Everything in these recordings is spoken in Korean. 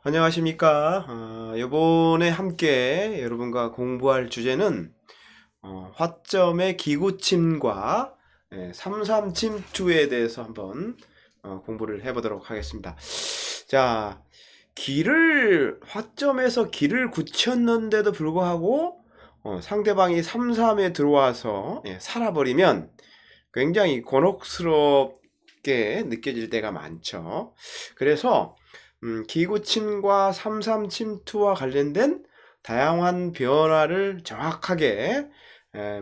안녕하십니까. 요번에 함께 여러분과 공부할 주제는 화점의 기구침과 33침투에 대해서 한번 공부를 해보도록 하겠습니다. 자, 화점에서 길을 굳혔는데도 불구하고 상대방이 3-3에 들어와서 살아버리면 굉장히 곤혹스럽게 느껴질 때가 많죠. 그래서 기구침과 3-3 침투와 관련된 다양한 변화를 정확하게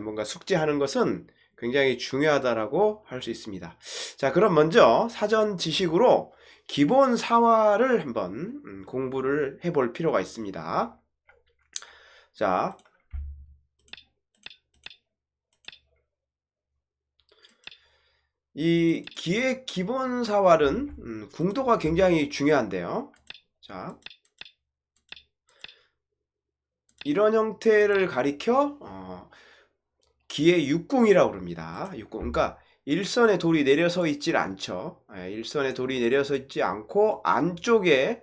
뭔가 숙지하는 것은 굉장히 중요하다라고 할 수 있습니다. 자, 그럼 먼저 사전 지식으로 기본 사화를 한번 공부를 해볼 필요가 있습니다. 자, 이 기의 기본 사활은 궁도가 굉장히 중요한데요. 자, 이런 형태를 가리켜 기의 육궁이라고 그럽니다. 육궁. 그러니까 일선에 돌이 내려서 있질 않죠. 일선에 돌이 내려서 있지 않고 안쪽에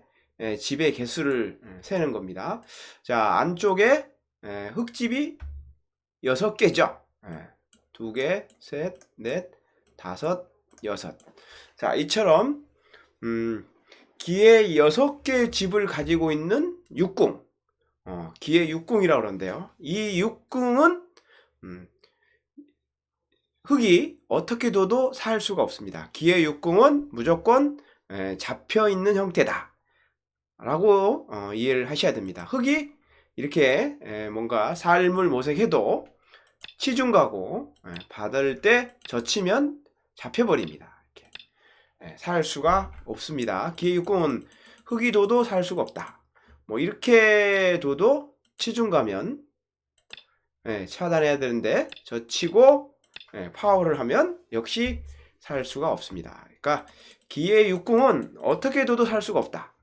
집의 개수를 세는 겁니다. 자, 안쪽에 흙집이 6개죠. 2개, 셋, 넷, 다섯, 여섯. 자, 이처럼 기의 6개의 집을 가지고 있는 육궁, 기의 육궁이라고 그러는데요. 이 육궁은 흙이 어떻게 둬도 살 수가 없습니다. 기의 육궁은 무조건 잡혀 있는 형태다 라고 이해를 하셔야 됩니다. 흙이 이렇게 뭔가 삶을 모색해도 치중가고 받을 때 젖히면 잡혀버립니다. 이렇게 살 수가 없습니다. 기의 육궁은 흙이 둬도 살 수가 없다. 뭐 이렇게 둬도 치중가면 차단해야 되는데 젖히고 파워를 하면 역시 살 수가 없습니다. 그러니까 기의 육궁은 어떻게 둬도 살 수가 없다.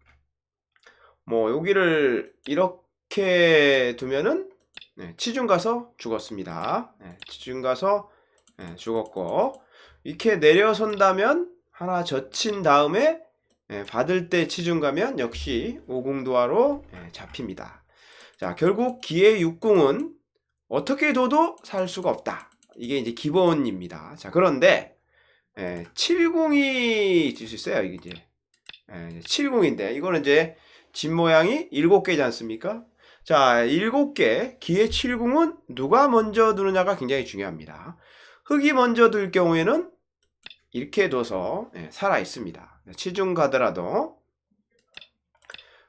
뭐 여기를 이렇게 두면은 치중 가서 죽었습니다. 치중 가서 죽었고, 이렇게 내려선다면 하나 젖힌 다음에 받을 때 치중 가면 역시 오궁도화로 잡힙니다. 자, 결국 기의 육궁은 어떻게 둬도 살 수가 없다. 이게 이제 기본입니다. 자, 그런데 7궁이 있을 수 있어요. 이게 이제 7궁인데 이거는 이제 집 모양이 7개지 않습니까? 자, 7개 기의 7궁은 누가 먼저 두느냐가 굉장히 중요합니다. 흙이 먼저 둘 경우에는 이렇게 둬서 살아 있습니다. 치중 가더라도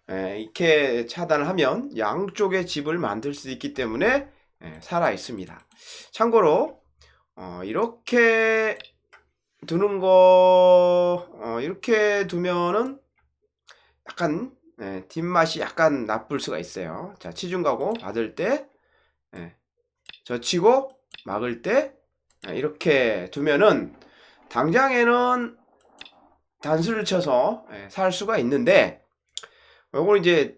이렇게 차단을 하면 양쪽의 집을 만들 수 있기 때문에 살아 있습니다. 참고로 이렇게 두는 거 이렇게 두면은 약간 뒷맛이 약간 나쁠 수가 있어요. 자, 치중 가고 받을 때 젖히고 막을 때 이렇게 두면은 당장에는 단수를 쳐서 살 수가 있는데, 요걸 이제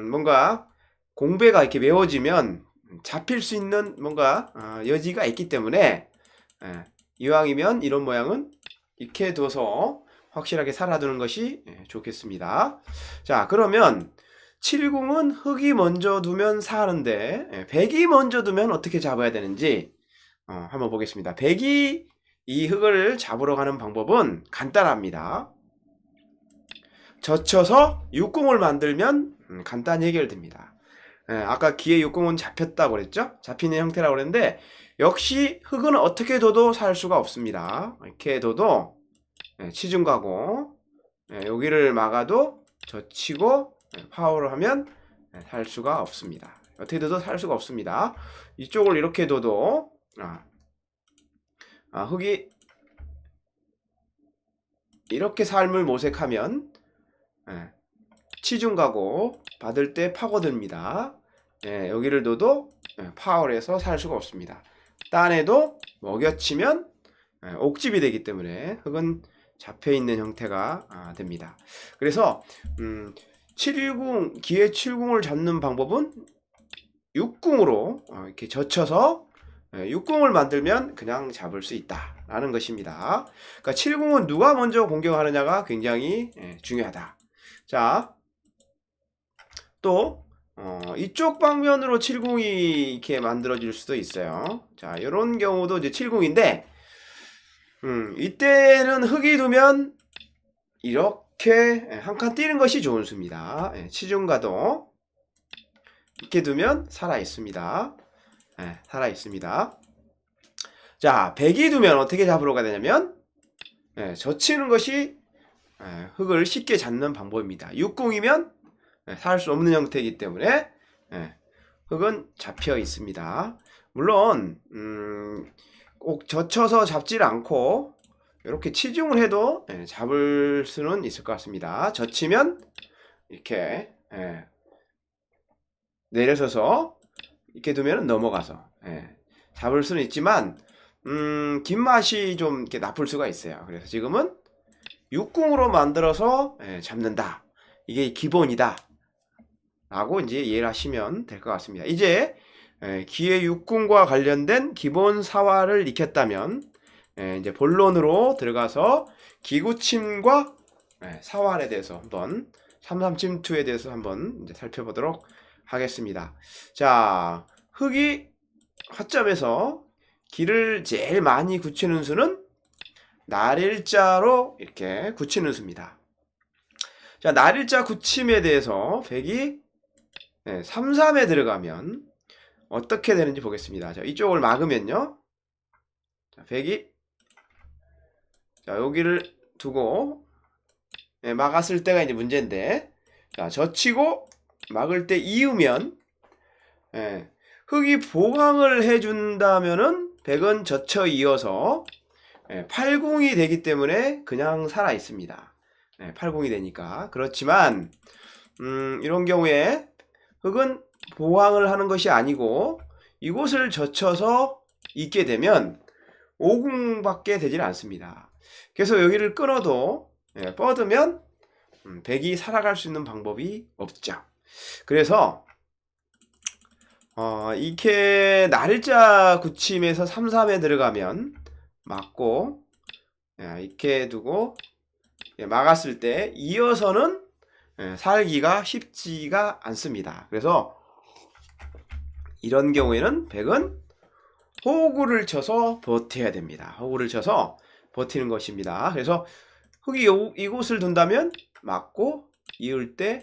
뭔가 공배가 이렇게 메워지면 잡힐 수 있는 뭔가 여지가 있기 때문에 이왕이면 이런 모양은 이렇게 둬서 확실하게 살아두는 것이 좋겠습니다. 자, 그러면 7궁은 흙이 먼저 두면 사는데 백이 먼저 두면 어떻게 잡아야 되는지 한번 보겠습니다. 백이 이 흙을 잡으러 가는 방법은 간단합니다. 젖혀서 육궁을 만들면 간단히 해결됩니다. 아까 기의 육궁은 잡혔다고 그랬죠? 잡히는 형태라고 그랬는데 역시 흙은 어떻게 둬도 살 수가 없습니다. 이렇게 둬도 치중 가고 여기를 막아도 젖히고 파워를 하면 살 수가 없습니다. 어떻게 둬도 살 수가 없습니다. 이쪽을 이렇게 둬도 흙이 이렇게 삶을 모색하면 치중 가고 받을 때 파고듭니다. 여기를 둬도 파워를 해서 살 수가 없습니다. 딴에도 먹여치면 옥집이 되기 때문에 흙은 잡혀있는 형태가 됩니다. 그래서 7궁, 기의 7궁을 잡는 방법은 육궁으로 이렇게 젖혀서 육궁을 만들면 그냥 잡을 수 있다 라는 것입니다. 그러니까 7궁은 누가 먼저 공격하느냐가 굉장히 중요하다. 자, 또 이쪽 방면으로 702 이렇게 만들어질 수도 있어요. 자, 이런 경우도 이제 70인데 이때는 흙이 두면 이렇게 한 칸 띄는 것이 좋은 수입니다. 치중가도 이렇게 두면 살아 있습니다. 살아 있습니다. 자, 100이 두면 어떻게 잡으러 가야 되냐면 젖히는 것이 흙을 쉽게 잡는 방법입니다. 60이면 살 수 없는 형태이기 때문에 흙은 잡혀 있습니다. 물론 꼭 젖혀서 잡질 않고 이렇게 치중을 해도 잡을 수는 있을 것 같습니다. 젖히면 이렇게 내려서서 이렇게 두면 넘어가서 잡을 수는 있지만 긴 맛이 좀 이렇게 나쁠 수가 있어요. 그래서 지금은 육궁으로 만들어서 잡는다. 이게 기본이다. 라고 이제 이해를 하시면 될 것 같습니다. 이제 기의 육궁과 관련된 기본 사화를 익혔다면 이제 본론으로 들어가서 기구침과 사활에 대해서 한번 332에 대해서 한번 이제 살펴보도록 하겠습니다. 자, 흙이 화점에서 기를 제일 많이 굳히는 수는 날일자로 이렇게 굳히는 수입니다. 자, 날일자 굳힘에 대해서 100이 3, 3에 들어가면 어떻게 되는지 보겠습니다. 자, 이쪽을 막으면요. 자, 100이 자, 여기를 두고 막았을 때가 이제 문제인데, 자, 젖히고 막을 때 이으면 흙이 보강을 해준다면은 100은 젖혀 이어서 80이 되기 때문에 그냥 살아 있습니다. 80이 되니까. 그렇지만 이런 경우에 흙은 보강을 하는 것이 아니고 이곳을 젖혀서 있게 되면 5궁밖에 되질 않습니다. 그래서 여기를 끊어도 뻗으면 100이 살아갈 수 있는 방법이 없죠. 그래서 이렇게 날일자 굳힘에서 3, 3에 들어가면 막고 이렇게 두고 막았을 때 이어서는 살기가 쉽지가 않습니다. 그래서 이런 경우에는 100은 호구를 쳐서 버텨야 됩니다. 호구를 쳐서 버티는 것입니다. 그래서 흙이 이곳을 둔다면 막고 이을 때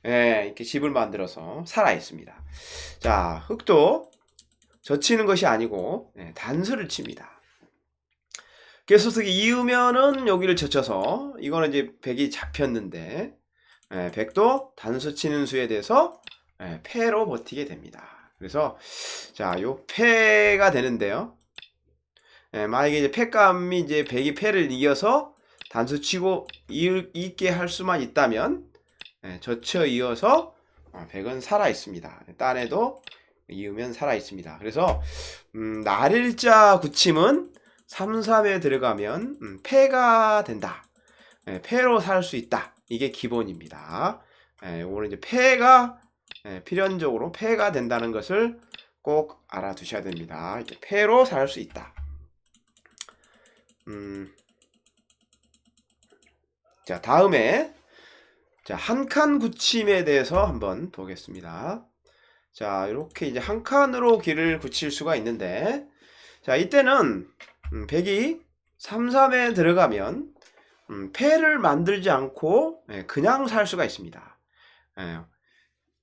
이렇게 집을 만들어서 살아 있습니다. 자, 흙도 젖히는 것이 아니고 단수를 칩니다. 그래서 흙이 이으면은 여기를 젖혀서 이거는 이제 100이 잡혔는데 100도 단수 치는 수에 대해서 패로 버티게 됩니다. 그래서 자, 요 패가 되는데요. 만약에 이제 패감이 이제 100이 패를 이겨서 단수 치고 있게 할 수만 있다면 젖혀 이어서 100은 살아 있습니다. 딴에도 이으면 살아 있습니다. 그래서 날일자 굳힘은 3, 3에 들어가면 패가 된다. 패로 살 수 있다. 이게 기본입니다. 요거는 이제 패가 필연적으로 패가 된다는 것을 꼭 알아두셔야 됩니다. 이렇게 패로 살 수 있다. 자, 다음에 자, 한 칸 굳힘에 대해서 한번 보겠습니다. 자, 이렇게 이제 한 칸으로 기를 굳힐 수가 있는데, 자, 이때는 100이 3, 3에 들어가면 패를 만들지 않고 그냥 살 수가 있습니다.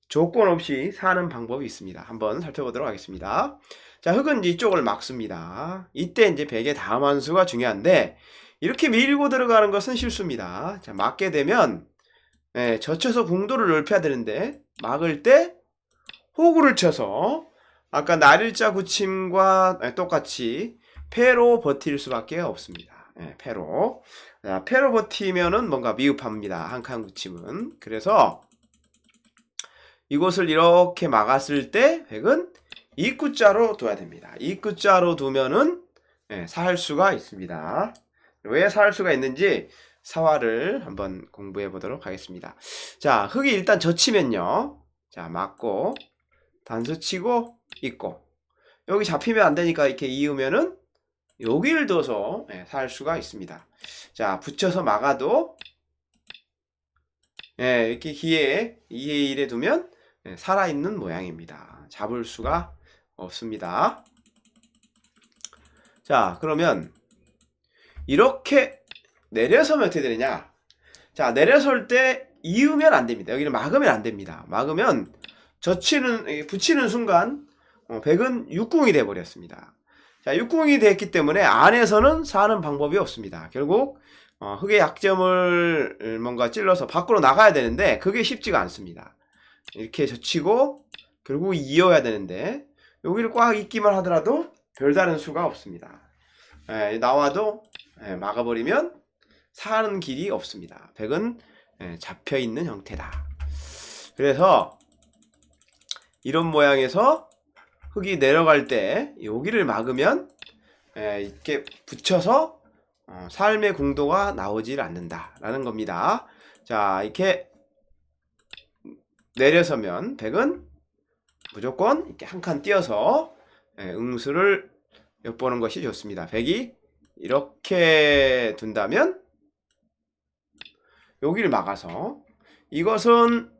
조건 없이 사는 방법이 있습니다. 한번 살펴보도록 하겠습니다. 자, 흙은 이쪽을 막습니다. 이때 이제 100의 다음 함수가 중요한데 이렇게 밀고 들어가는 것은 실수입니다. 자, 막게 되면 젖혀서 궁도를 넓혀야 되는데 막을 때 호구를 쳐서 아까 날일자 굳힘과 똑같이 패로 버틸 수밖에 없습니다. 패로. 자, 패로 버티면은 뭔가 미흡합니다. 한 칸 굳힘은. 그래서 이곳을 이렇게 막았을 때 100은 입구자로 둬야 됩니다. 입구자로 두면은 살 수가 있습니다. 왜 살 수가 있는지 사화를 한번 공부해 보도록 하겠습니다. 자, 흙이 일단 젖히면요. 자, 막고 단수 치고 있고 여기 잡히면 안 되니까 이렇게 이으면은 여기를 둬서 살 수가 있습니다. 자, 붙여서 막아도 이렇게 기에 2의 1에 두면 살아있는 모양입니다. 잡을 수가 없습니다. 자, 그러면 이렇게 내려서면 어떻게 되느냐? 자, 내려설 때 이으면 안 됩니다. 여기는 막으면 안 됩니다. 막으면 붙이는 순간 백은 육궁이 돼 버렸습니다. 자, 육궁이 됐기 때문에 안에서는 사는 방법이 없습니다. 결국 흑의 약점을 뭔가 찔러서 밖으로 나가야 되는데 그게 쉽지가 않습니다. 이렇게 젖히고 결국 이어야 되는데 여기를 꽉 잇기만 하더라도 별다른 수가 없습니다. 나와도 막아버리면 사는 길이 없습니다. 백은 잡혀있는 형태다. 그래서 이런 모양에서 흙이 내려갈 때 여기를 막으면 이렇게 붙여서 삶의 궁도가 나오질 않는다 라는 겁니다. 자, 이렇게 내려서면 백은 무조건 이렇게 한 칸 띄어서 응수를 엿보는 것이 좋습니다. 백이 이렇게 둔다면 여기를 막아서 이것은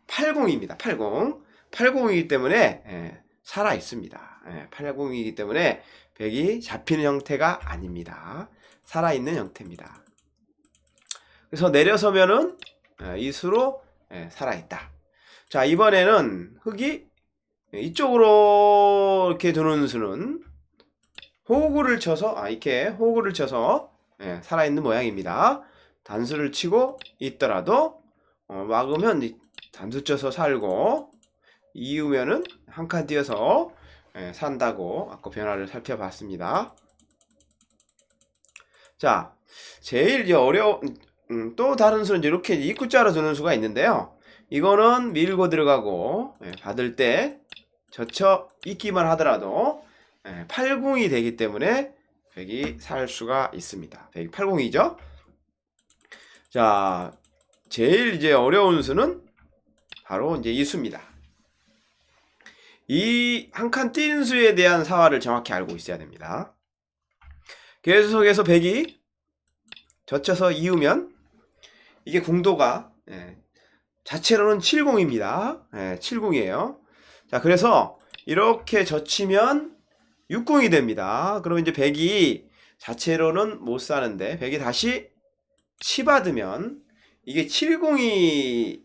80입니다. 80이기 때문에 살아 있습니다. 80이기 때문에 백이 잡히는 형태가 아닙니다. 살아있는 형태입니다. 그래서 내려서면은 이 수로 살아있다. 자, 이번에는 흙이 이쪽으로 이렇게 두는 수는 호구를 쳐서 이렇게 호구를 쳐서 살아있는 모양입니다. 단수를 치고 있더라도 막으면 단수 쳐서 살고 이으면은 한 칸 띄어서 산다고 아까 변화를 살펴봤습니다. 자, 제일 이제 또 다른 수는 이렇게 입구자로 두는 수가 있는데요. 이거는 밀고 들어가고 받을 때 젖혀 있기만 하더라도 80이 되기 때문에 백이 살 수가 있습니다. 백이 80이죠. 자, 제일 이제 어려운 수는 바로 이제 이 수입니다. 이 한 칸 띄는 수에 대한 사화를 정확히 알고 있어야 됩니다. 계속해서 백이 젖혀서 이으면 이게 궁도가 자체로는 70입니다. 70이에요. 자, 그래서 이렇게 젖히면 60이 됩니다. 그러면 이제 백이 자체로는 못 사는데 백이 다시 치받으면 이게 70이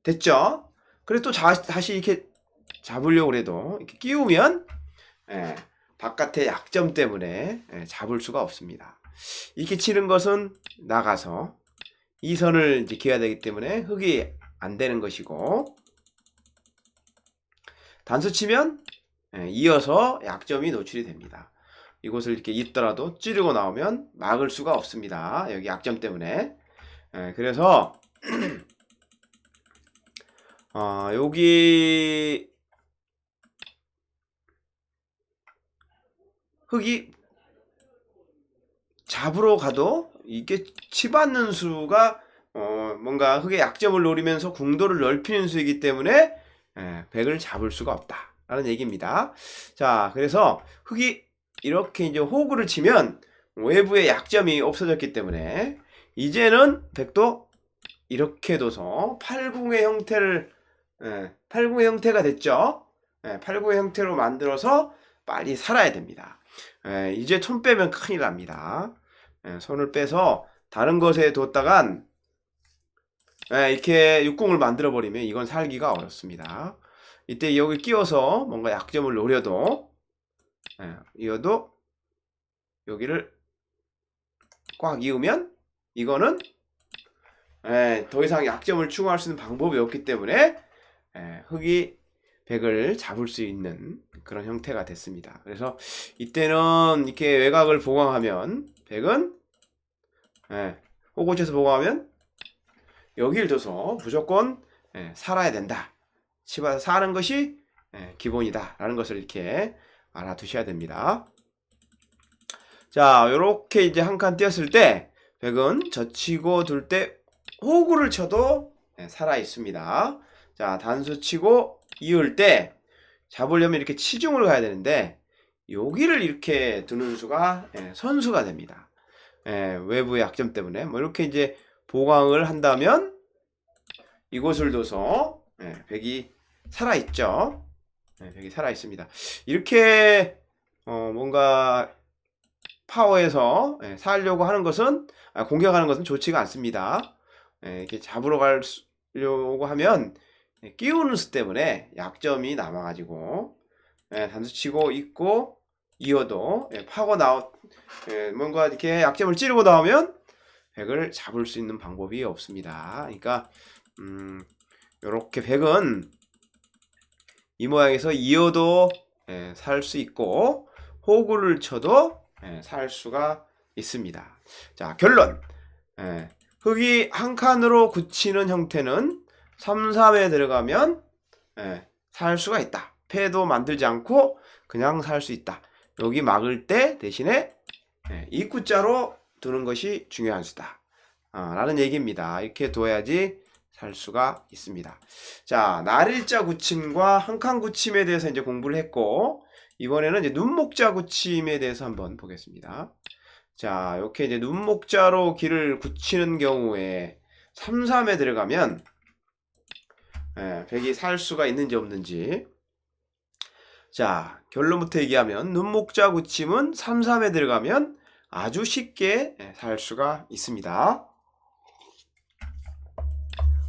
됐죠. 그래서 또 다시 이렇게 잡으려고 해도 이렇게 끼우면 바깥의 약점 때문에 잡을 수가 없습니다. 이렇게 치는 것은 나가서 이 선을 이제 기해야 되기 때문에 흙이 안 되는 것이고, 단수 치면 이어서 약점이 노출이 됩니다. 이곳을 이렇게 있더라도 찌르고 나오면 막을 수가 없습니다. 여기 약점 때문에. 그래서 여기 흙이 잡으러 가도 이게 치받는 수가 뭔가 흙의 약점을 노리면서 궁도를 넓히는 수이기 때문에 백을 잡을 수가 없다 라는 얘기입니다. 자, 그래서 흙이 이렇게 이제 호구를 치면 외부의 약점이 없어졌기 때문에 이제는 백도 이렇게 둬서 8궁의 형태가 됐죠. 8궁의 형태로 만들어서 빨리 살아야 됩니다. 이제 손 빼면 큰일 납니다. 손을 빼서 다른 것에 뒀다간 이렇게 육궁을 만들어 버리면 이건 살기가 어렵습니다. 이때 여기 끼워서 뭔가 약점을 노려도 이어도 여기를 꽉 이으면 이거는 더 이상 약점을 추구할 수 있는 방법이 없기 때문에 흙이 백을 잡을 수 있는 그런 형태가 됐습니다. 그래서 이때는 이렇게 외곽을 보강하면 백은 호구쳐서 보강하면 여기를 둬서 무조건 살아야 된다. 치봐서 사는 것이 기본이다 라는 것을 이렇게 알아두셔야 됩니다. 자, 요렇게 이제 한 칸 띄었을 때 백은 젖히고 둘 때 호구를 쳐도 살아 있습니다. 자, 단수 치고 이을 때 잡으려면 이렇게 치중을 가야 되는데 여기를 이렇게 두는 수가 선수가 됩니다. 외부의 약점 때문에 뭐 이렇게 이제 보강을 한다면 이곳을 둬서 백이 살아있죠. 백이 살아있습니다. 이렇게 뭔가 파워에서 살려고 하는 것은 공격하는 것은 좋지가 않습니다. 이렇게 잡으러 가려고 하면 끼우는 수 때문에 약점이 남아가지고 단수치고 있고 이어도 파고 뭔가 이렇게 약점을 찌르고 나오면 백을 잡을 수 있는 방법이 없습니다. 그러니까 요렇게 백은 이 모양에서 이어도 살 수 있고 호구를 쳐도 살 수가 있습니다. 자, 결론. 흙이 한 칸으로 굳히는 형태는 3-3에 들어가면 살 수가 있다. 패도 만들지 않고 그냥 살 수 있다. 여기 막을 때 대신에 입구자로 두는 것이 중요한 수다. 라는 얘기입니다. 이렇게 둬야지 살 수가 있습니다. 자, 날일자 굳힘과 한 칸 굳힘에 대해서 이제 공부를 했고, 이번에는 이제 눈목자 굳힘에 대해서 한번 보겠습니다. 자, 이렇게 이제 눈목자로 길을 굳히는 경우에 3-3에 들어가면 백이 살 수가 있는지 없는지. 자, 결론부터 얘기하면 눈목자 굳힘은 3-3에 들어가면 아주 쉽게 살 수가 있습니다.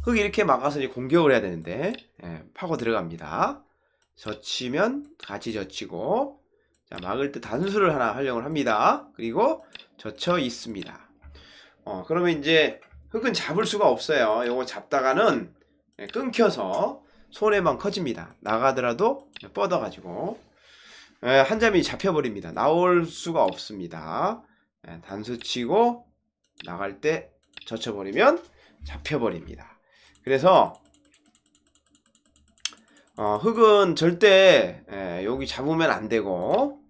흙 이렇게 막아서 이제 공격을 해야 되는데 파고 들어갑니다. 젖히면 같이 젖히고, 자, 막을 때 단수를 하나 활용을 합니다. 그리고 젖혀 있습니다. 그러면 이제 흙은 잡을 수가 없어요. 요거 잡다가는 끊겨서 손해만 커집니다. 나가더라도 뻗어가지고 한 점이 잡혀버립니다. 나올 수가 없습니다. 단수 치고 나갈 때 젖혀버리면 잡혀버립니다. 그래서 흙은 절대 여기 잡으면 안 되고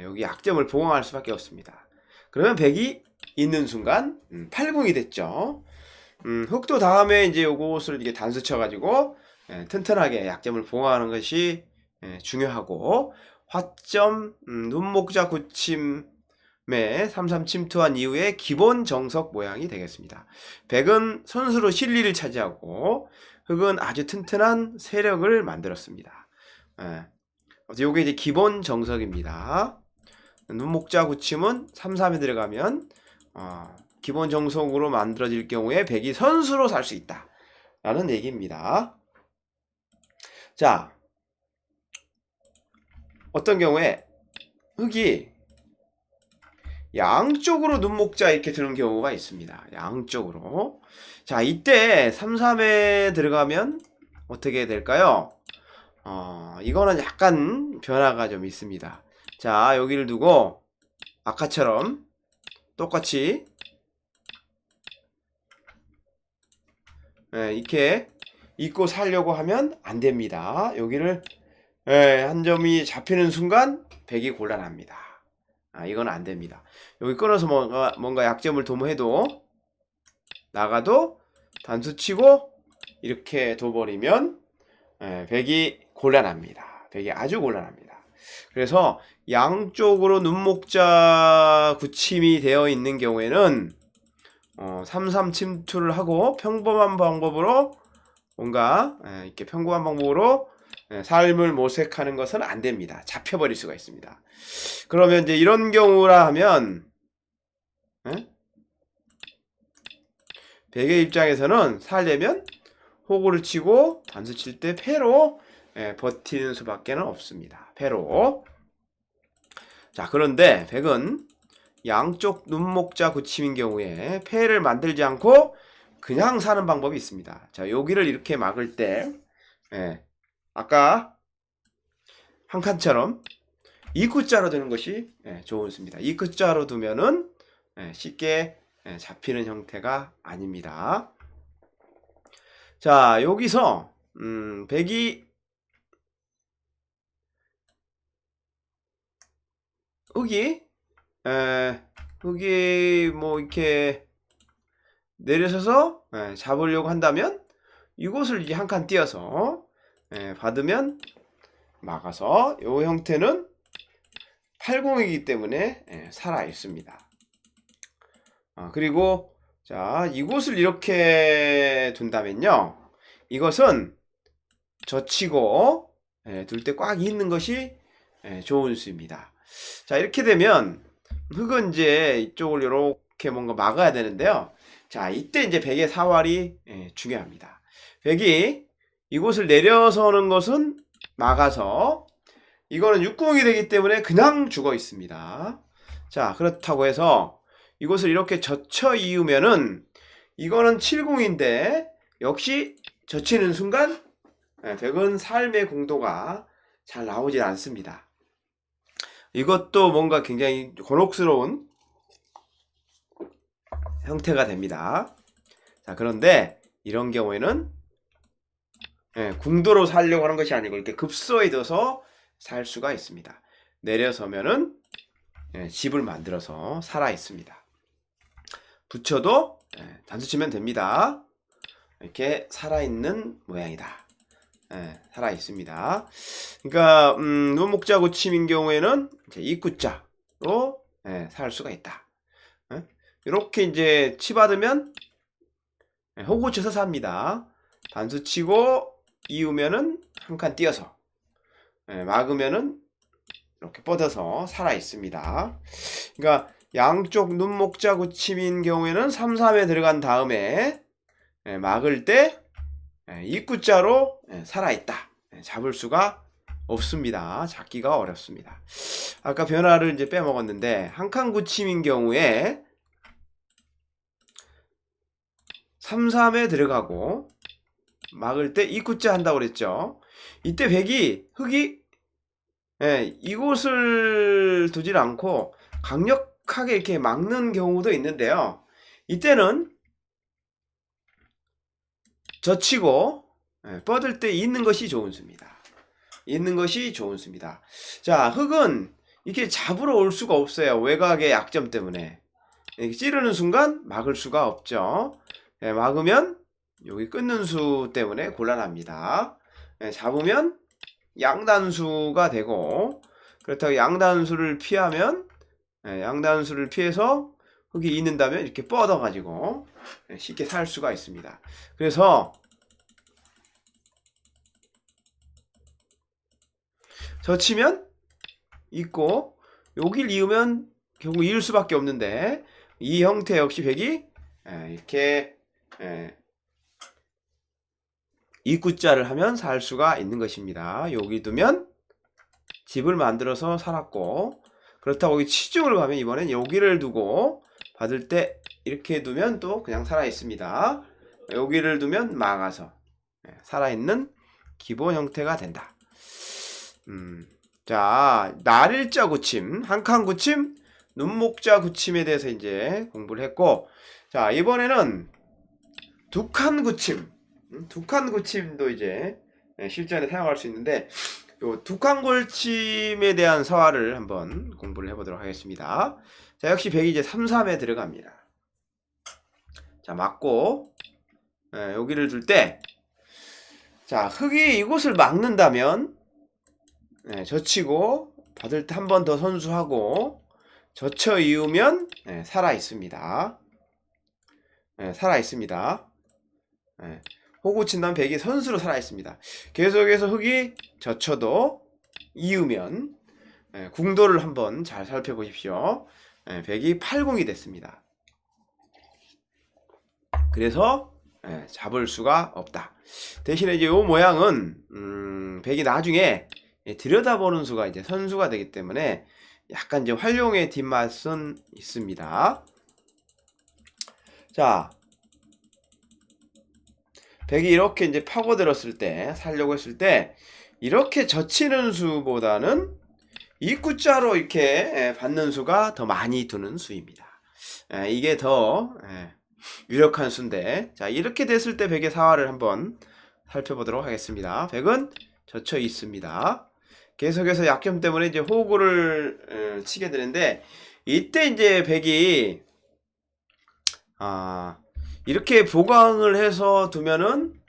여기 약점을 보강할 수밖에 없습니다. 그러면 백이 있는 순간 8궁이 됐죠. 흙도 다음에 이제 요것을 이게 단수 쳐가지고 튼튼하게 약점을 보강하는 것이 중요하고, 화점 눈목자 굳힘에 3-3 침투한 이후에 기본 정석 모양이 되겠습니다. 백은 선수로 실리를 차지하고 흙은 아주 튼튼한 세력을 만들었습니다. 요게 이제 기본 정석입니다. 눈목자 굳힘은 3-3에 들어가면 기본 정석으로 만들어질 경우에 백이 선수로 살 수 있다 라는 얘기입니다. 자, 어떤 경우에 흙이 양쪽으로 눈목자 이렇게 드는 경우가 있습니다. 양쪽으로. 자, 이때 3-3에 들어가면 어떻게 될까요? 이거는 약간 변화가 좀 있습니다. 자, 여기를 두고 아까처럼 똑같이 이렇게 입고 살려고 하면 안 됩니다. 여기를 한 점이 잡히는 순간 백이 곤란합니다. 이건 안 됩니다. 여기 끊어서 뭔가 약점을 도모해도 나가도 단수 치고 이렇게 둬버리면 백이 곤란합니다. 백이 아주 곤란합니다. 그래서 양쪽으로 눈목자 굳힘이 되어 있는 경우에는 3-3 침투를 하고 평범한 방법으로 뭔가 이렇게 평범한 방법으로 삶을 모색하는 것은 안 됩니다. 잡혀버릴 수가 있습니다. 그러면 이제 이런 경우라 하면 백의 입장에서는 살려면 호구를 치고 단수 칠 때 패로 버티는 수밖에 없습니다. 패로. 자, 그런데 백은 양쪽 눈목자 굳힘인 경우에 패를 만들지 않고 그냥 사는 방법이 있습니다. 자, 여기를 이렇게 막을 때 아까 한 칸처럼 이쿠자로 두는 것이 좋은 수입니다. 이쿠자로 두면은 쉽게 잡히는 형태가 아닙니다. 자, 여기서 백이 흙이 뭐 이렇게 내려서서 잡으려고 한다면 이곳을 이제 한 칸 띄어서 받으면 막아서 이 형태는 8궁이기 때문에 살아 있습니다. 그리고 자, 이곳을 이렇게 둔다면요, 이것은 젖히고 둘 때 꽉 있는 것이 좋은 수입니다. 자, 이렇게 되면 흙은 이제 이쪽을 이렇게 뭔가 막아야 되는데요. 자, 이때 이제 백의 사활이 중요합니다. 백이 이곳을 내려서는 것은 막아서 이거는 육궁이 되기 때문에 그냥 죽어 있습니다. 자, 그렇다고 해서 이곳을 이렇게 젖혀 이으면은 이거는 7궁인데 역시 젖히는 순간 백은 삶의 공도가 잘 나오질 않습니다. 이것도 뭔가 굉장히 곤혹스러운 형태가 됩니다. 자, 그런데 이런 경우에는 궁도로 살려고 하는 것이 아니고 이렇게 급소에 둬서 살 수가 있습니다. 내려서면은 집을 만들어서 살아 있습니다. 붙여도 단수치면 됩니다. 이렇게 살아있는 모양이다. 살아 있습니다. 그러니까 눈목자구침인 경우에는 이제 이구자로 살 수가 있다. 이렇게 이제 치받으면 호구쳐서 삽니다. 단수치고 이으면은 한 칸 띄어서 막으면은 이렇게 뻗어서 살아 있습니다. 그러니까 양쪽 눈목자구침인 경우에는 3, 3에 들어간 다음에 막을 때 입구자로 살아있다. 잡을 수가 없습니다. 잡기가 어렵습니다. 아까 변화를 이제 빼먹었는데 한 칸 구침인 경우에 3, 3에 들어가고 막을 때 입구자 한다고 그랬죠. 이때 백이 흙이 이곳을 두질 않고 강력하게 이렇게 막는 경우도 있는데요. 이때는 젖히고 뻗을 때 있는 것이 좋은 수입니다. 있는 것이 좋은 수입니다. 자, 흙은 이렇게 잡으러 올 수가 없어요. 외곽의 약점 때문에. 이렇게 찌르는 순간 막을 수가 없죠. 막으면 여기 끊는 수 때문에 곤란합니다. 잡으면 양단수가 되고, 그렇다고 양단수를 피하면 양단수를 피해서 흙이 있는다면 이렇게 뻗어 가지고 쉽게 살 수가 있습니다. 그래서 젖히면 있고 여길 이으면 결국 이을 수밖에 없는데 이 형태 역시 백이 이렇게 이구자를 하면 살 수가 있는 것입니다. 여기 두면 집을 만들어서 살았고, 그렇다고 여기 치중을 가면 이번엔 여기를 두고 받을 때 이렇게 두면 또 그냥 살아 있습니다. 여기를 두면 막아서 살아있는 기본 형태가 된다. 자, 날일자 구침, 한 칸 구침, 눈목자 구침에 대해서 이제 공부를 했고, 자, 이번에는 두 칸 구침, 두 칸 구침도 이제 실전에 사용할 수 있는데, 요 두 칸 구침에 대한 서화를 한번 공부를 해보도록 하겠습니다. 자, 역시 백이 이제 3, 3에 들어갑니다. 자, 막고 여기를 둘 때, 자, 흙이 이곳을 막는다면 젖히고 받을 때 한 번 더 선수하고 젖혀 이으면 살아 있습니다. 살아 있습니다. 호구 친다면 백이 선수로 살아 있습니다. 계속해서 흙이 젖혀도 이으면 궁도를 한번 잘 살펴보십시오. 백이 8궁이 됐습니다. 그래서 잡을 수가 없다. 대신에 이제 이 모양은 백이 나중에 들여다보는 수가 이제 선수가 되기 때문에 약간 이제 활용의 뒷맛은 있습니다. 자, 백이 이렇게 이제 파고들었을 때, 살려고 했을 때 이렇게 젖히는 수보다는 입구자로 이렇게 받는 수가 더 많이 두는 수입니다. 이게 더 유력한 수인데, 자, 이렇게 됐을 때 백의 사활을 한번 살펴보도록 하겠습니다. 백은 젖혀 있습니다. 계속해서 약점 때문에 이제 호구를 치게 되는데, 이때 이제 백이 이렇게 보강을 해서 두면은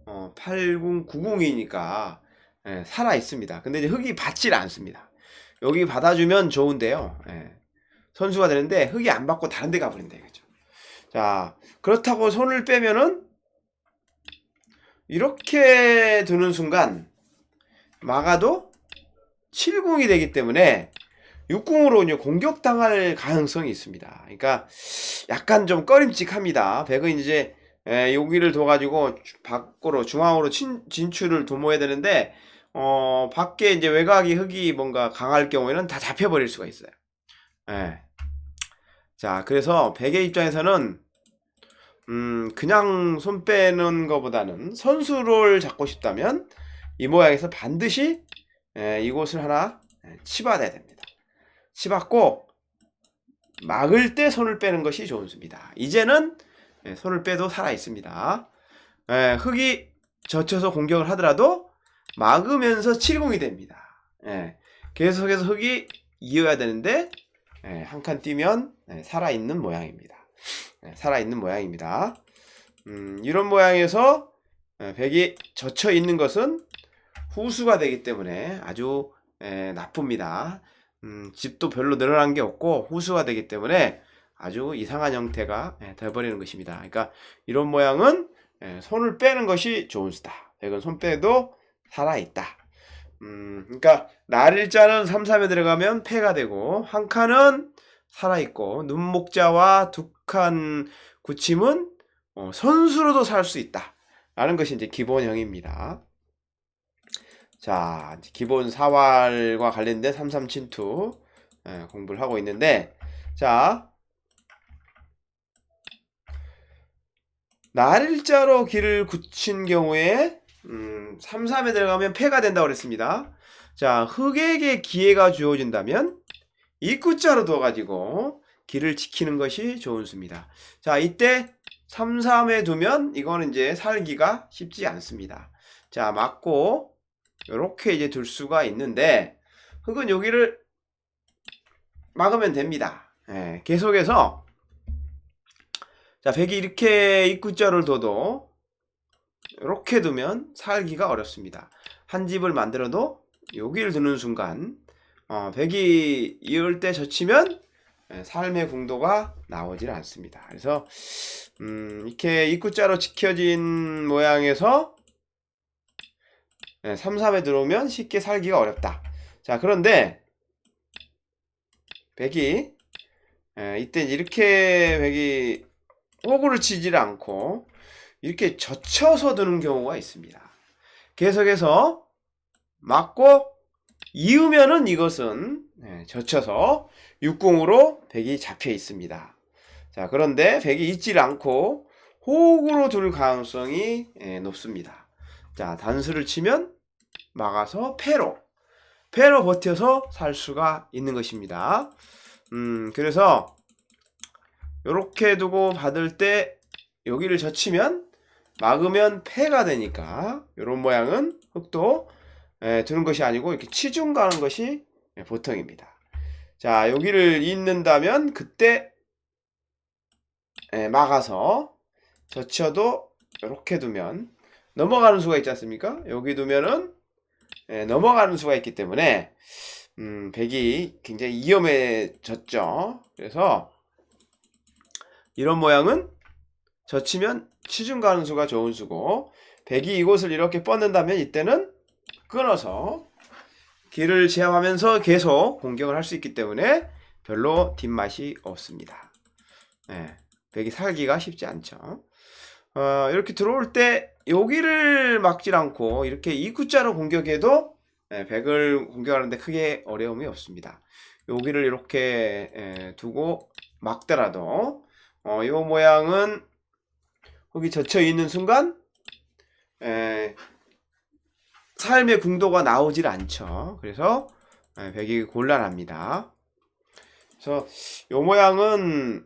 8궁, 9궁이니까 살아 있습니다. 근데 이제 흙이 받질 않습니다. 여기 받아주면 좋은데요. 선수가 되는데 흙이 안 받고 다른 데 가버린다 이거죠. 자, 그렇다고 손을 빼면은 이렇게 두는 순간 막아도 7궁이 되기 때문에 6궁으로 공격당할 가능성이 있습니다. 그러니까 약간 좀 꺼림칙합니다. 백은 이제 여기를 둬가지고 밖으로 중앙으로 진출을 도모해야 되는데 밖에 이제 외곽이 흙이 뭔가 강할 경우에는 다 잡혀버릴 수가 있어요. 예. 자, 그래서 백의 입장에서는 그냥 손 빼는 것보다는 선수를 잡고 싶다면 이 모양에서 반드시 이곳을 하나 치받아야 됩니다. 치받고 막을 때 손을 빼는 것이 좋은 수입니다. 이제는 손을 빼도 살아 있습니다. 흙이 젖혀서 공격을 하더라도 막으면서 7궁이 됩니다. 계속해서 흙이 이어야 되는데 한 칸 뛰면 살아있는 모양입니다. 살아있는 모양입니다. 이런 모양에서 백이 젖혀 있는 것은 후수가 되기 때문에 아주 나쁩니다. 집도 별로 늘어난 게 없고 후수가 되기 때문에 아주 이상한 형태가 되어버리는 것입니다. 그러니까 이런 모양은 손을 빼는 것이 좋은 수다. 백은 손 빼도 살아있다. 그러니까 날일자는 3, 3에 들어가면 패가 되고 한 칸은 살아있고 눈목자와 두 칸 굳힘은 선수로도 살 수 있다 라는 것이 이제 기본형입니다. 자, 기본 사활과 관련된 3, 3 침투 공부를 하고 있는데, 자, 날일자로 길을 굳힌 경우에 3, 3에 들어가면 패가 된다고 그랬습니다. 자, 흙에게 기회가 주어진다면 입구자로 둬가지고 길을 지키는 것이 좋은 수입니다. 자, 이때 3, 3에 두면 이거는 이제 살기가 쉽지 않습니다. 자, 맞고 이렇게 이제 둘 수가 있는데 흙은 여기를 막으면 됩니다. 계속해서 자, 백이 이렇게 입구자를 둬도 이렇게 두면 살기가 어렵습니다. 한 집을 만들어도 여기를 두는 순간 백이 이을 때 젖히면 삶의 궁도가 나오질 않습니다. 그래서 이렇게 입구자로 지켜진 모양에서 3, 3에 들어오면 쉽게 살기가 어렵다. 자, 그런데 백이 이때 이렇게 백이 호구를 치질 않고 이렇게 젖혀서 두는 경우가 있습니다. 계속해서 맞고 이으면은 이것은 젖혀서 육궁으로 백이 잡혀 있습니다. 자, 그런데 백이 있질 않고 호구로 둘 가능성이 높습니다. 자, 단수를 치면 막아서 패로 버텨서 살 수가 있는 것입니다. 그래서 요렇게 두고 받을 때 여기를 젖히면 막으면 패가 되니까 요런 모양은 흙도 두는 것이 아니고 이렇게 치중 가는 것이 보통입니다. 자, 여기를 잇는다면 그때 막아서 젖혀도 이렇게 두면 넘어가는 수가 있지 않습니까? 여기 두면은 넘어가는 수가 있기 때문에 백이 굉장히 위험해졌죠. 그래서 이런 모양은 젖히면 치중 가는 수가 좋은 수고 백이 이곳을 이렇게 뻗는다면 이때는 끊어서 길을 제압하면서 계속 공격을 할 수 있기 때문에 별로 뒷맛이 없습니다. 백이 살기가 쉽지 않죠. 이렇게 들어올 때 여기를 막질 않고 이렇게 입구자로 공격해도 백을 공격하는데 크게 어려움이 없습니다. 여기를 이렇게 두고 막더라도 이 모양은 흙이 젖혀 있는 순간 삶의 궁도가 나오질 않죠. 그래서 백이 곤란합니다. 그래서 이 모양은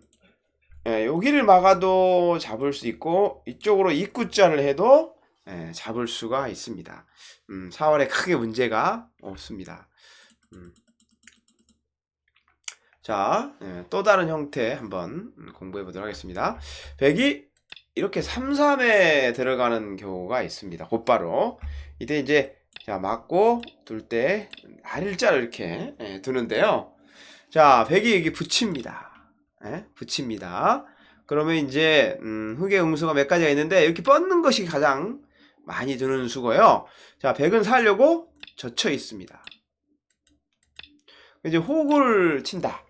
여기를 막아도 잡을 수 있고 이쪽으로 입구자를 해도 잡을 수가 있습니다. 사활에 크게 문제가 없습니다. 자, 또 다른 형태 한번 공부해 보도록 하겠습니다. 백이 이렇게 3, 3에 들어가는 경우가 있습니다. 곧바로 이때 이제 자 맞고 둘 때 날일자로 이렇게 두는데요. 자, 백이 여기 붙입니다. 붙입니다. 그러면 이제 흙의 응수가 몇 가지가 있는데 이렇게 뻗는 것이 가장 많이 드는 수고요. 자, 백은 살려고 젖혀 있습니다. 이제 호구를 친다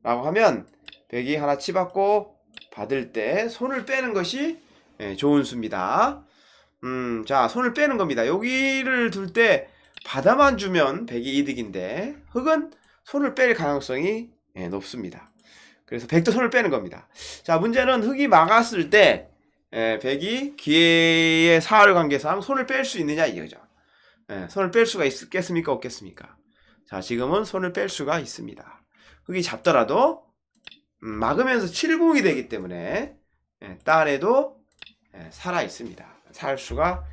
라고 하면 백이 하나 치받고 받을 때 손을 빼는 것이 좋은 수입니다. 자, 손을 빼는 겁니다. 여기를 둘 때 받아만 주면 백이 이득인데 흑은 손을 뺄 가능성이 높습니다. 그래서 백도 손을 빼는 겁니다. 자, 문제는 흑이 막았을 때 백이 기회의 사활 관계상 손을 뺄 수 있느냐 이거죠. 손을 뺄 수가 있겠습니까 없겠습니까? 자, 지금은 손을 뺄 수가 있습니다. 흑이 잡더라도 막으면서 7공이 되기 때문에 딴에도 살아 있습니다. 살 수가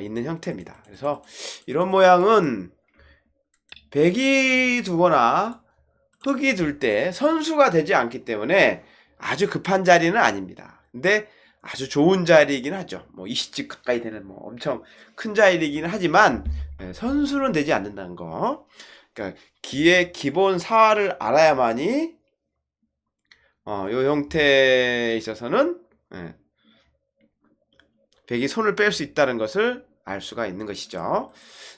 있는 형태입니다. 그래서 이런 모양은 백이 두거나 흑이 둘 때 선수가 되지 않기 때문에 아주 급한 자리는 아닙니다. 근데 아주 좋은 자리이긴 하죠. 뭐 20집 가까이 되는 뭐 엄청 큰 자리이긴 하지만 선수는 되지 않는다는 거. 그러니까 기의 기본 사활을 알아야만이 요 형태에 있어서는 백이 손을 뺄 수 있다는 것을 알 수가 있는 것이죠.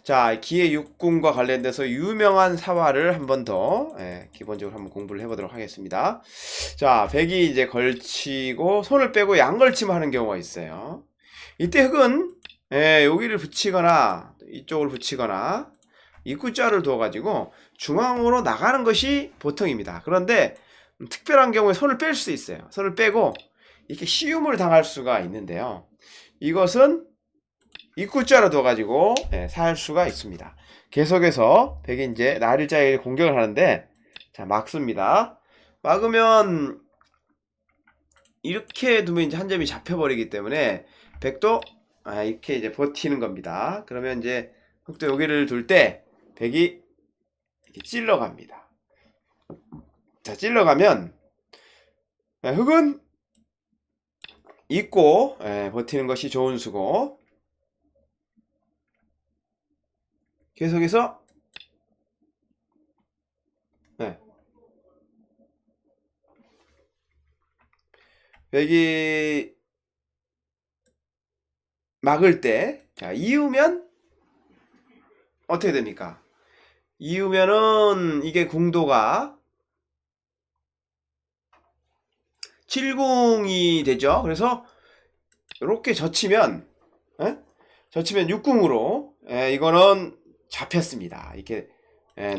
자, 기의 육궁과 관련돼서 유명한 사활을 한 번 더 기본적으로 한번 공부를 해보도록 하겠습니다. 자, 백이 이제 걸치고 손을 빼고 양걸침을 하는 경우가 있어요. 이때 흑은 여기를 붙이거나 이쪽을 붙이거나 입구자를 두어가지고 중앙으로 나가는 것이 보통입니다. 그런데 특별한 경우에 손을 뺄 수 있어요. 손을 빼고 이렇게 시움을 당할 수가 있는데요. 이것은 입구자로 둬가지고 살 수가 있습니다. 계속해서 백이 이제 나일자에 공격을 하는데 자, 막습니다. 막으면 이렇게 두면 이제 한 점이 잡혀버리기 때문에 백도 이렇게 이제 버티는 겁니다. 그러면 이제 흑도 여기를 둘 때 백이 이렇게 찔러갑니다. 자, 찔러가면 흑은 있고 버티는 것이 좋은 수고 계속해서 백이 막을 때 자, 이으면 어떻게 됩니까? 이으면은 이게 궁도가 7궁이 되죠. 그래서 이렇게 젖히면 젖히면 6궁으로 이거는 잡혔습니다. 이렇게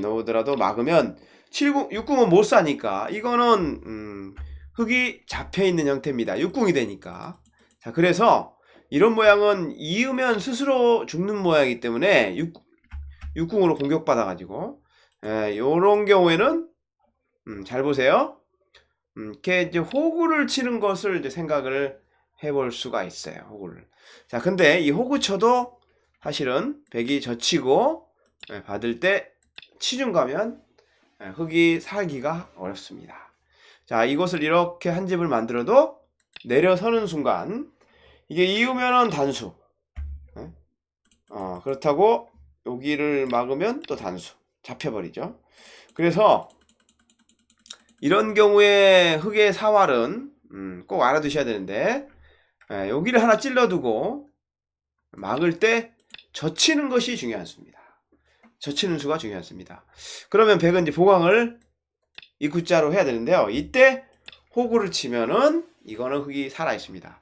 놓으더라도 막으면 7궁, 6궁은 못 사니까 이거는 흑이 잡혀있는 형태입니다. 6궁이 되니까. 자, 그래서 이런 모양은 이으면 스스로 죽는 모양이기 때문에 6궁으로 공격받아가지고 요런 경우에는 잘 보세요. 이렇게 이제 호구를 치는 것을 이제 생각을 해볼 수가 있어요. 호구를. 자, 근데 이 호구 쳐도 사실은 백이 젖히고 받을 때 치중 가면 흑이 살기가 어렵습니다. 자, 이것을 이렇게 한 집을 만들어도 내려서는 순간 이게 이으면은 단수. 그렇다고 여기를 막으면 또 단수. 잡혀버리죠. 그래서 이런 경우에 흑의 사활은 꼭 알아두셔야 되는데 여기를 하나 찔러두고 막을 때 젖히는 것이 중요하습니다. 젖히는 수가 중요하습니다. 그러면 백은 이제 보강을 입구자로 해야 되는데요. 이때 호구를 치면은 이거는 흑이 살아 있습니다.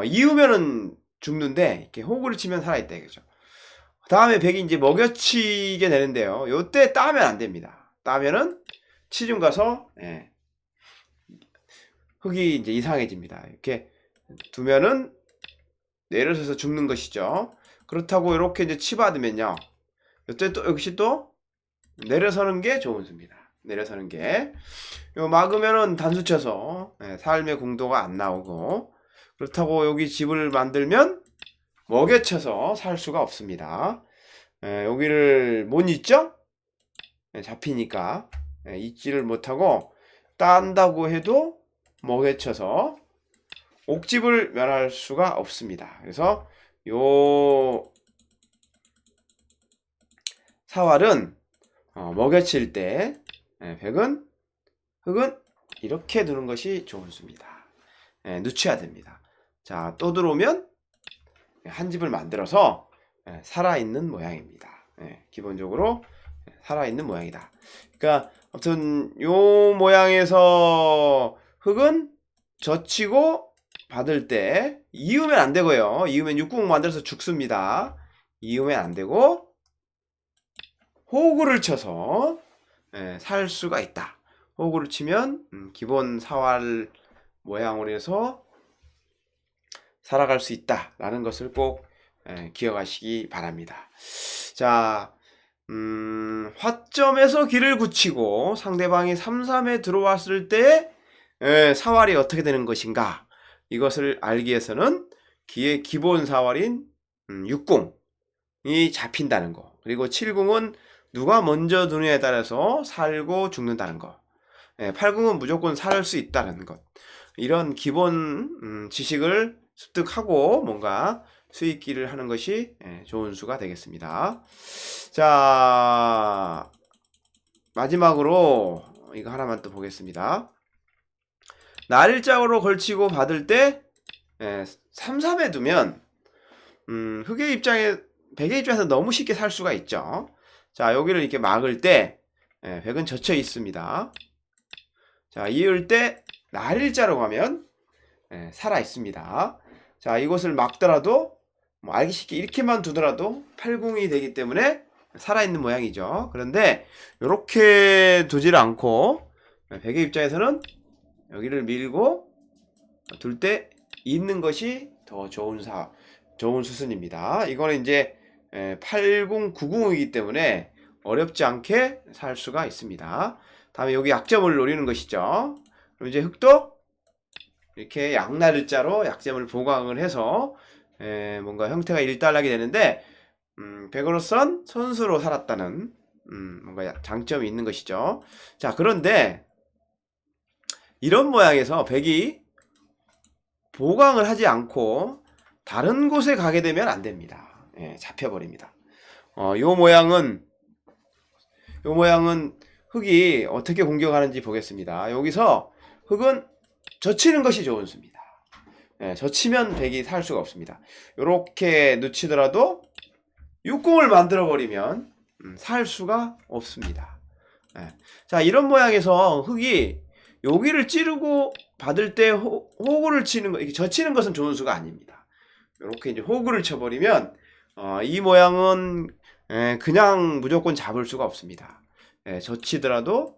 이으면은 죽는데 이렇게 호구를 치면 살아 있다 이거죠. 다음에 백이 이제 먹여치게 되는데요. 요때 따면 안 됩니다. 따면은 치중 가서 흑이 이제 이상해집니다. 이렇게 두면은 내려서서 죽는 것이죠. 그렇다고 이렇게 이제 치받으면요. 이때 또 역시 또 내려서는 게 좋은 수입니다. 내려서는 게. 요 막으면은 단수 쳐서 삶의 공도가 안 나오고 그렇다고 여기 집을 만들면 먹여쳐서 살 수가 없습니다. 여기를 못 잊죠? 잡히니까 잊지를 못하고 딴다고 해도 먹여쳐서 옥집을 면할 수가 없습니다. 그래서 요 사활은 먹여칠 때 백은 흑은 이렇게 두는 것이 좋은 수입니다. 늦춰야 됩니다. 자, 또 들어오면 한 집을 만들어서 살아있는 모양입니다. 기본적으로 살아있는 모양이다. 그러니까 아무튼 요 모양에서 흙은 젖히고 받을 때 이으면 안 되고요. 이으면 육궁 만들어서 죽습니다. 이으면 안 되고 호구를 쳐서 살 수가 있다. 호구를 치면 기본 사활 모양으로 해서 살아갈 수 있다라는 것을 꼭 기억하시기 바랍니다. 자, 화점에서 기를 굳히고 상대방이 3-3에 들어왔을 때 사활이 어떻게 되는 것인가, 이것을 알기 위해서는 기의 기본 사활인 6궁이 잡힌다는 거, 그리고 7궁은 누가 먼저 두느냐에 따라서 살고 죽는다는 거, 8궁은 무조건 살 수 있다는 것, 이런 기본 지식을 습득하고 뭔가 수익기를 하는 것이 좋은 수가 되겠습니다. 자, 마지막으로 이거 하나만 또 보겠습니다. 날일자로 걸치고 받을 때 3-3에 두면 흑의 입장에, 백의 입장에서 너무 쉽게 살 수가 있죠. 자, 여기를 이렇게 막을 때 백은 젖혀 있습니다. 자, 이을 때 날일자로 가면 살아 있습니다. 자, 이것을 막더라도 뭐 알기 쉽게 이렇게만 두더라도 8궁이 되기 때문에 살아있는 모양이죠. 그런데 이렇게 두지를 않고 백의 입장에서는 여기를 밀고 둘 때 있는 것이 더 좋은 수순입니다. 이거는 이제 8궁, 9궁이기 때문에 어렵지 않게 살 수가 있습니다. 다음에 여기 약점을 노리는 것이죠. 그럼 이제 흑도 이렇게 양날일자로 약점을 보강을 해서 뭔가 형태가 일단락이 되는데 백으로선 선수로 살았다는 뭔가 장점이 있는 것이죠. 자, 그런데 이런 모양에서 백이 보강을 하지 않고 다른 곳에 가게 되면 안 됩니다. 잡혀버립니다. 요 모양은 흑이 어떻게 공격하는지 보겠습니다. 여기서 흑은 젖히는 것이 좋은 수입니다. 젖히면 백이 살 수가 없습니다. 요렇게 놓치더라도 육궁을 만들어 버리면 살 수가 없습니다. 자, 이런 모양에서 흑이 여기를 찌르고 받을 때 호구를 치는 거, 이렇게 젖히는 것은 좋은 수가 아닙니다. 이렇게 이제 호구를 쳐버리면 이 모양은 그냥 무조건 잡을 수가 없습니다. 젖히더라도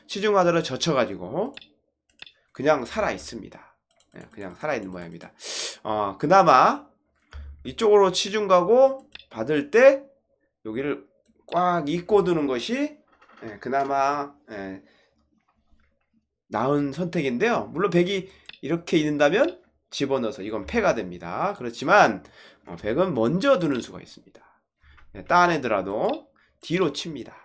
치중하더라도 젖혀가지고 그냥 살아 있습니다. 그냥 살아 있는 모양입니다. 그나마 이쪽으로 치중 가고 받을 때 여기를 꽉 잇고 두는 것이 그나마 나은 선택인데요. 물론 백이 이렇게 있는다면 집어넣어서 이건 패가 됩니다. 그렇지만 백은 먼저 두는 수가 있습니다. 따내더라도 뒤로 칩니다.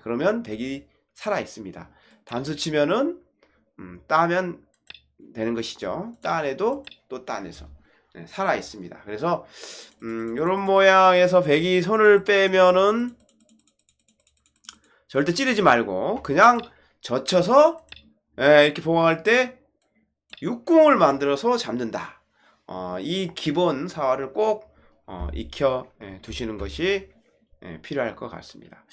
그러면 백이 살아 있습니다. 단수 치면은 따면 되는 것이죠. 따내도 또 따내서 살아 있습니다. 그래서 이런 모양에서 백이 손을 빼면은 절대 찌르지 말고 그냥 젖혀서 이렇게 보강할 때 육궁을 만들어서 잡는다. 이 기본 사활을 꼭 익혀 두시는 것이 필요할 것 같습니다.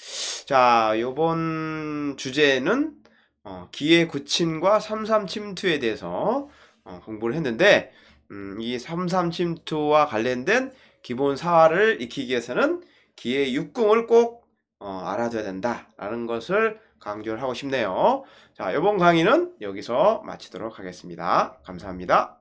자, 요번 주제는 기의 굳힘과 3-3 침투에 대해서 공부를 했는데 이 3-3 침투와 관련된 기본 사활을 익히기 위해서는 기의 육궁을 꼭 알아둬야 된다라는 것을 강조를 하고 싶네요. 자, 이번 강의는 여기서 마치도록 하겠습니다. 감사합니다.